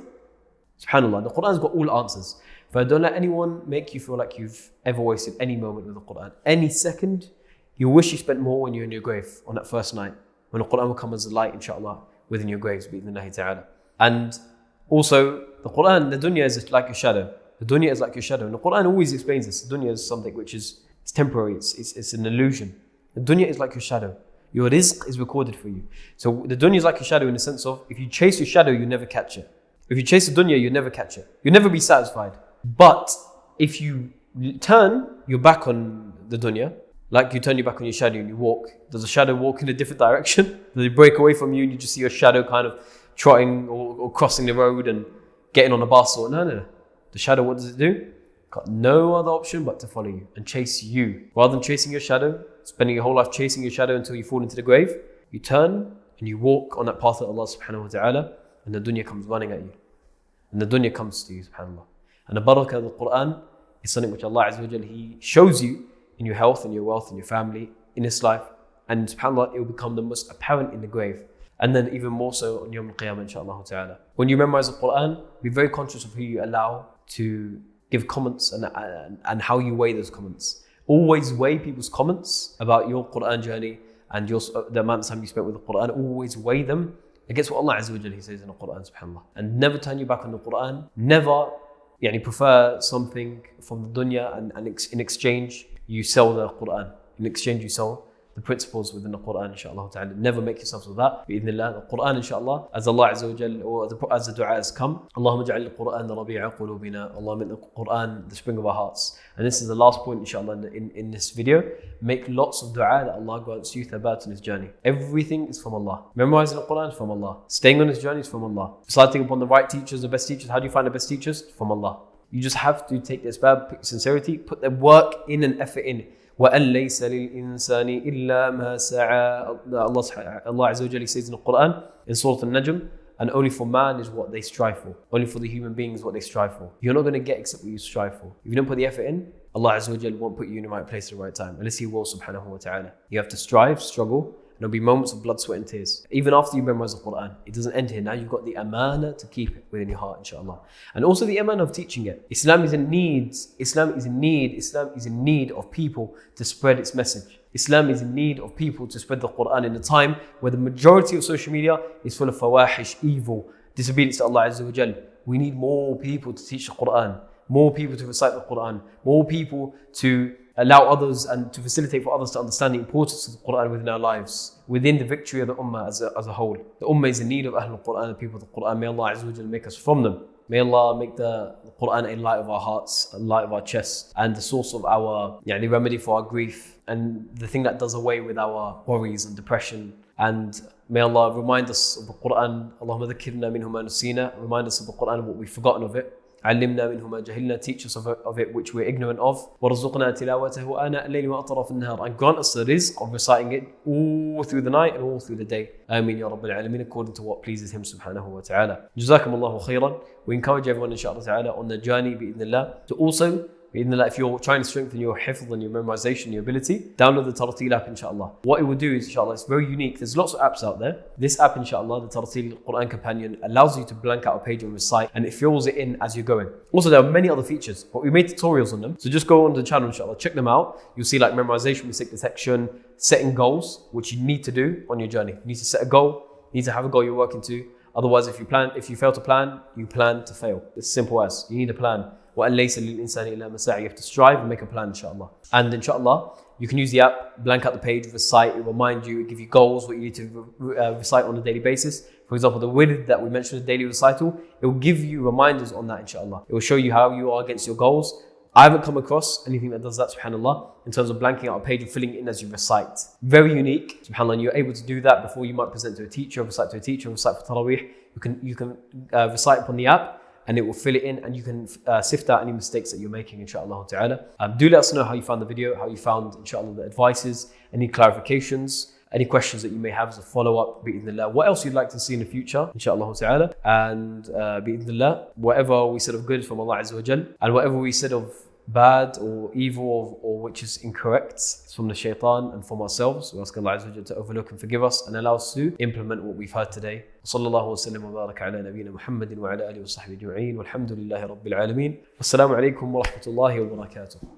SubhanAllah, the Qur'an's got all answers. But don't let anyone make you feel like you've ever wasted any moment with the Qur'an. Any second, you wish you spent more when you're in your grave on that first night, when the Qur'an will come as a light, inshallah, within your graves, bi'idhnillahi ta'ala. And also, the Qur'an, the dunya is like a shadow. The dunya is like your shadow. And the Qur'an always explains this. The dunya is something which is it's temporary, it's an illusion. The dunya is like your shadow. Your rizq is recorded for you. So the dunya is like a shadow in the sense of, if you chase your shadow, you never catch it. If you chase the dunya, you never catch it. You'll never be satisfied. But if you turn your back on the dunya, like you turn your back on your shadow and you walk, does the shadow walk in a different direction? Does it break away from you and you just see your shadow kind of trotting or crossing the road and getting on a bus? Or no. The shadow, what does it do? Got no other option but to follow you and chase you. Rather than chasing your shadow, spending your whole life chasing your shadow until you fall into the grave, you turn and you walk on that path of Allah subhanahu wa ta'ala, and the dunya comes running at you. And the dunya comes to you, subhanAllah. And the barakah of the Qur'an is something which Allah Azza wa Jal, He shows you in your health, in your wealth, in your family, in this life. And subhanAllah, it will become the most apparent in the grave. And then even more so on Yawm al-Qiyamah, inshaAllah ta'ala. When you memorize the Qur'an, be very conscious of who you allow to give comments and how you weigh those comments. Always weigh people's comments about your Qur'an journey and the amount of time you spent with the Qur'an. Always weigh them against what Allah Azza wa Jal, He says in the Qur'an, subhanAllah. And never turn your back on the Qur'an. Never prefer something from the dunya and in exchange you sell the Qur'an. In exchange you sell the principles within the Qur'an, inshaAllah ta'ala. Never make yourselves with that. Bi'idhnillah, the Qur'an, inshaAllah, as Allah Azza wa Jal, or as the dua has come, Allahumma ja'al al-Qur'an rabi'a qulubina. Allah make the Qur'an the spring of our hearts. And this is the last point, inshaAllah, in this video. Make lots of dua that Allah grants you thabat on His journey. Everything is from Allah. Memorizing the Qur'an is from Allah. Staying on His journey is from Allah. Reciting upon the right teachers, the best teachers. How do you find the best teachers? From Allah. You just have to take the asbab, put sincerity, put the work in and effort in. وَأَن لَيْسَ لِلْإِنسَانِ إِلَّا مَا سَعَى. Allah Azza wa Jalla says in the Qur'an, in Surah Al-Najm, and only for man is what they strive for. Only for the human beings is what they strive for. You're not going to get except what you strive for. If you don't put the effort in, Allah Azza wa Jalla won't put you in the right place at the right time. Unless He will, subhanahu wa ta'ala. You have to strive, struggle, and there'll be moments of blood, sweat and tears. Even after you memorize the Qur'an, it doesn't end here. Now you've got the amana to keep it within your heart, inshallah. And also the amana of teaching it. Islam is in need of people to spread its message. Islam is in need of people to spread the Qur'an in a time where the majority of social media is full of fawahish, evil, disobedience to Allah Azza wa Jal. We need more people to teach the Qur'an, more people to recite the Qur'an, more people to allow others and to facilitate for others to understand the importance of the Qur'an within our lives, within the victory of the Ummah as a whole. The Ummah is in need of Ahlul Qur'an, the people of the Qur'an. May Allah Azza wa Jal make us from them. May Allah make the Qur'an a light of our hearts, a light of our chest, and the source of our remedy for our grief, and the thing that does away with our worries and depression. And may Allah remind us of the Qur'an. Allahumma dhakkirna minhu ma nusina. Remind us of the Qur'an, what we've forgotten of it. علمنا منه ما جهلنا. Teach us of it which we're ignorant of. وارزقنا تلاوته آناء الليل وأطراف النهار. And grant us the rizq of reciting it all through the night and all through the day. Ameen ya Rabbil Alameen, according to what pleases Him subhanahu wa ta'ala. Jazakum Allahu khairan. We encourage everyone inshaAllah ta'ala on the journey bi'idhnillah to also If you're trying to strengthen your hifz and your memorization, your ability, download the Tarteel app, inshallah. What it will do is, inshallah, it's very unique. There's lots of apps out there. This app, inshallah, the Tarteel Qur'an Companion, allows you to blank out a page and recite, and it fills it in as you're going. Also, there are many other features, but we made tutorials on them. So just go on the channel, inshallah, check them out. You'll see like memorization, mistake detection, setting goals, which you need to do on your journey. You need to set a goal, you need to have a goal you're working to. Otherwise, if you fail to plan, you plan to fail. It's simple as. You need a plan. وَأَن لَيْسَ لِلْإِنسَانِ إِلَّا مَا سَعَى. You have to strive and make a plan, inshallah. And inshallah, you can use the app, blank out the page, recite, it will remind you, give you goals, what you need to recite on a daily basis. For example, the wird that we mentioned, the daily recital, it will give you reminders on that, inshallah. It will show you how you are against your goals. I haven't come across anything that does that, subhanAllah, in terms of blanking out a page and filling it in as you recite. Very unique, subhanAllah, and you're able to do that before you might present to a teacher, recite to a teacher, recite for Taraweeh. You can recite upon the app, and it will fill it in, and you can sift out any mistakes that you're making, inshallah ta'ala. Do let us know how you found the video, how you found, inshallah, the advices, any clarifications, any questions that you may have as a follow-up, bi'idhnillah. What else you'd like to see in the future, inshallah ta'ala. And bi'idhnillah, whatever we said of good from Allah Azza wa Jal, and whatever we said of bad or evil or which is incorrect, it's from the shaitan and from ourselves. We ask Allah Azza wa Jal to overlook and forgive us and allow us to implement what we've heard today. صلى الله وسلم وبارك على نبينا محمد وعلى آله وصحبه أجمعين والحمد لله رب العالمين. والسلام عليكم ورحمة الله وبركاته.